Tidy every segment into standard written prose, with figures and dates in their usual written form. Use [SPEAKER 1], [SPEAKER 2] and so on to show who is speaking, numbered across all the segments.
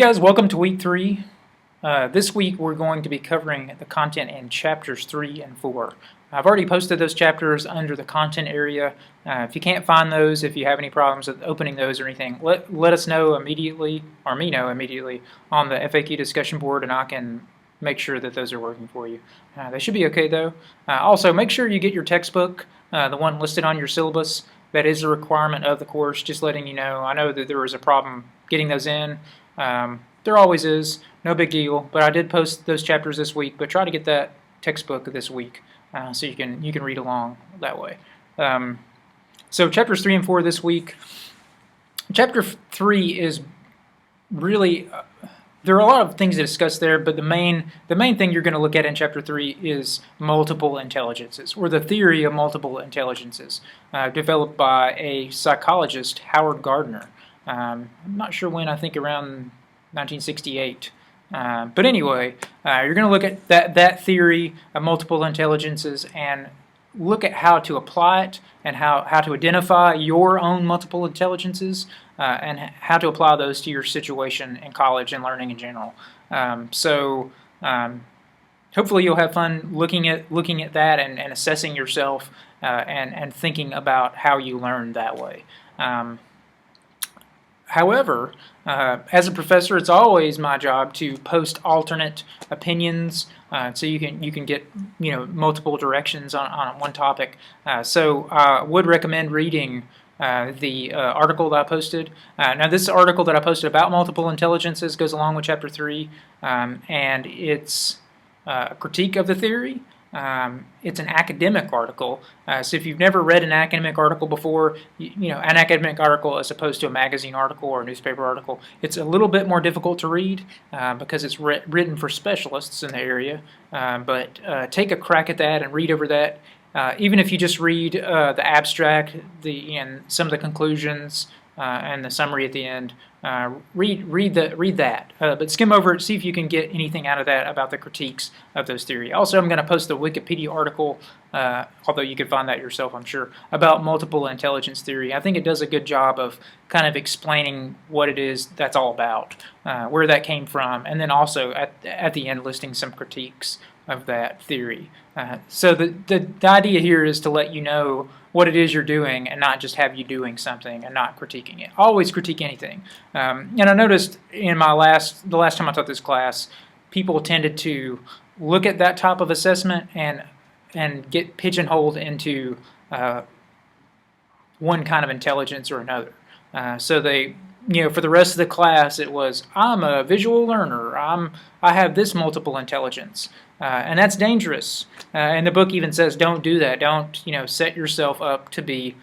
[SPEAKER 1] guys, welcome to week 3. This week we're going to be covering the content in chapters 3 and 4. I've already posted those chapters under the content area. If you can't find those, if you have any problems with opening those or anything, let us know immediately, or me know immediately, on the FAQ discussion board, and I can make sure that those are working for you. They should be okay though. Also, make sure you get your textbook, the one listed on your syllabus. That is a requirement of the course, just letting you know. I know that there was a problem getting those in. There always is, no big deal, but I did post those chapters this week, but try to get that textbook this week so you can read along that way. So chapters 3 and 4 this week. Chapter 3 is really, there are a lot of things to discuss there, but the main thing you're going to look at in chapter 3 is multiple intelligences, or the theory of multiple intelligences, developed by a psychologist, Howard Gardner. I'm not sure when, I think around 1968. But anyway, you're going to look at that theory of multiple intelligences and look at how to apply it and how to identify your own multiple intelligences and how to apply those to your situation in college and learning in general. Hopefully you'll have fun looking at that and assessing yourself and thinking about how you learn that way. However, as a professor, it's always my job to post alternate opinions, so you can get multiple directions on one topic. So I would recommend reading the article that I posted. Now, this article that I posted about multiple intelligences goes along with chapter 3, and it's a critique of the theory. It's an academic article, so if you've never read an academic article before, an academic article as opposed to a magazine article or a newspaper article, it's a little bit more difficult to read because it's written for specialists in the area, but take a crack at that and read over that. Even if you just read the abstract, and some of the conclusions, and the summary at the end, read that. But skim over it, see if you can get anything out of that about the critiques of those theories. Also, I'm going to post the Wikipedia article, although you can find that yourself, I'm sure, about multiple intelligence theory. I think it does a good job of kind of explaining what it is that's all about, where that came from, and then also at the end listing some critiques of that theory. So the idea here is to let you know what it is you're doing and not just have you doing something and not critiquing it. Always critique anything. And I noticed in the last time I taught this class, people tended to look at that type of assessment and get pigeonholed into one kind of intelligence or another. So they, for the rest of the class, it was, I'm a visual learner. I have this multiple intelligence. And that's dangerous. And the book even says, don't do that. Don't, set yourself up to be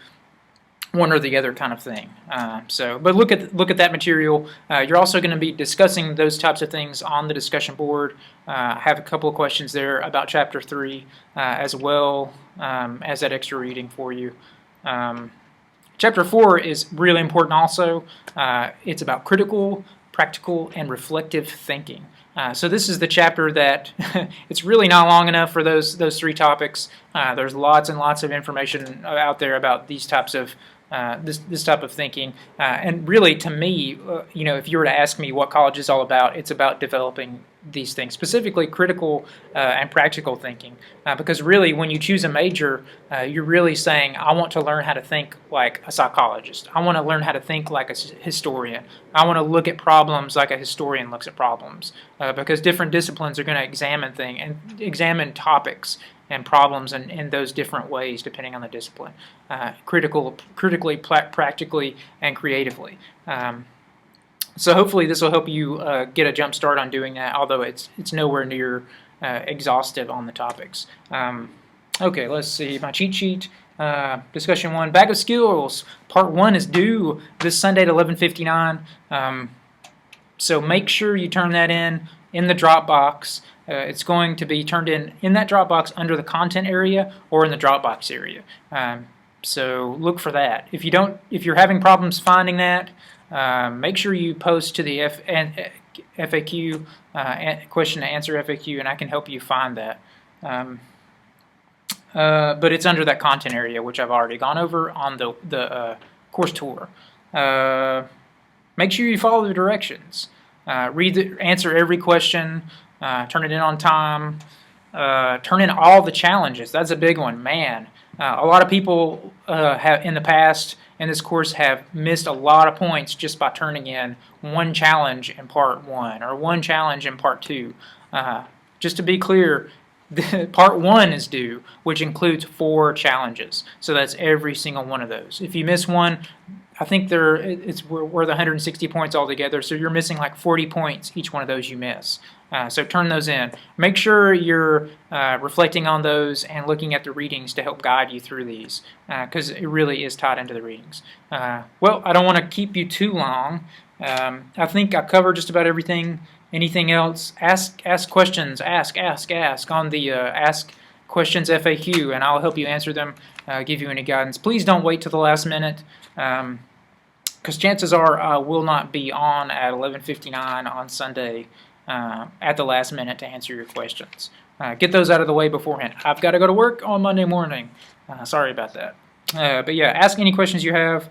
[SPEAKER 1] one or the other kind of thing. But look at that material. You're also going to be discussing those types of things on the discussion board. I have a couple of questions there about chapter 3 as well as that extra reading for you. Chapter 4 is really important also. It's about critical, practical, and reflective thinking. So this is the chapter that it's really not long enough for those 3 topics. There's lots and lots of information out there about these types of this type of thinking. And really, to me, if you were to ask me what college is all about, it's about developing these things, specifically critical and practical thinking. Because really, when you choose a major, you're really saying, I want to learn how to think like a psychologist. I want to learn how to think like a historian. I want to look at problems like a historian looks at problems. Because different disciplines are going to examine topics and problems in those different ways depending on the discipline, critically, practically, and creatively. So hopefully this will help you get a jump start on doing that, although it's nowhere near exhaustive on the topics. Okay, let's see, my cheat sheet. Discussion 1, Bag of Skills. Part 1 is due this Sunday at 11:59. So make sure you turn that in the Dropbox. It's going to be turned in that Dropbox under the content area or in the Dropbox area. So look for that. If you're having problems finding that, make sure you post to the FAQ question and answer FAQ, and I can help you find that. But it's under that content area, which I've already gone over on the course tour. Make sure you follow the directions. Answer every question, turn it in on time, turn in all the challenges. That's a big one, man. A lot of people have in the past in this course have missed a lot of points just by turning in one challenge in part 1 or one challenge in part 2. Just to be clear, part 1 is due, which includes 4 challenges. So that's every single one of those. If you miss one, I think it's worth 160 points altogether, so you're missing like 40 points each one of those you miss. So turn those in. Make sure you're reflecting on those and looking at the readings to help guide you through these, because it really is tied into the readings. Well, I don't want to keep you too long. I think I covered just about everything. Anything else? Ask questions. Ask on the Ask Questions FAQ, and I'll help you answer them, give you any guidance. Please don't wait till the last minute, because chances are I will not be on at 11:59 on Sunday at the last minute to answer your questions. Get those out of the way beforehand. I've got to go to work on Monday morning. Sorry about that. But yeah, ask any questions you have.